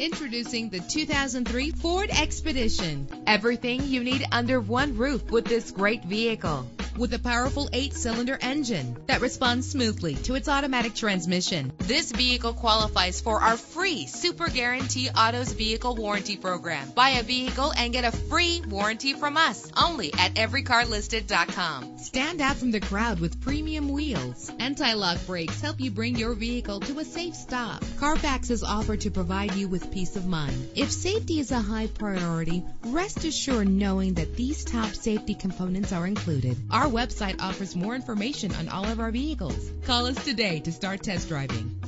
Introducing the 2003 Ford Expedition. Everything you need under one roof with this great vehicle. With a powerful 8-cylinder engine that responds smoothly to its automatic transmission. This vehicle qualifies for our free Super Guarantee Autos Vehicle Warranty Program. Buy a vehicle and get a free warranty from us only at everycarlisted.com. Stand out from the crowd with premium wheels. Anti-lock brakes help you bring your vehicle to a safe stop. Carfax is offered to provide you with peace of mind. If safety is a high priority, rest assured knowing that these top safety components are included. Our website offers more information on all of our vehicles. Call us today to start test driving.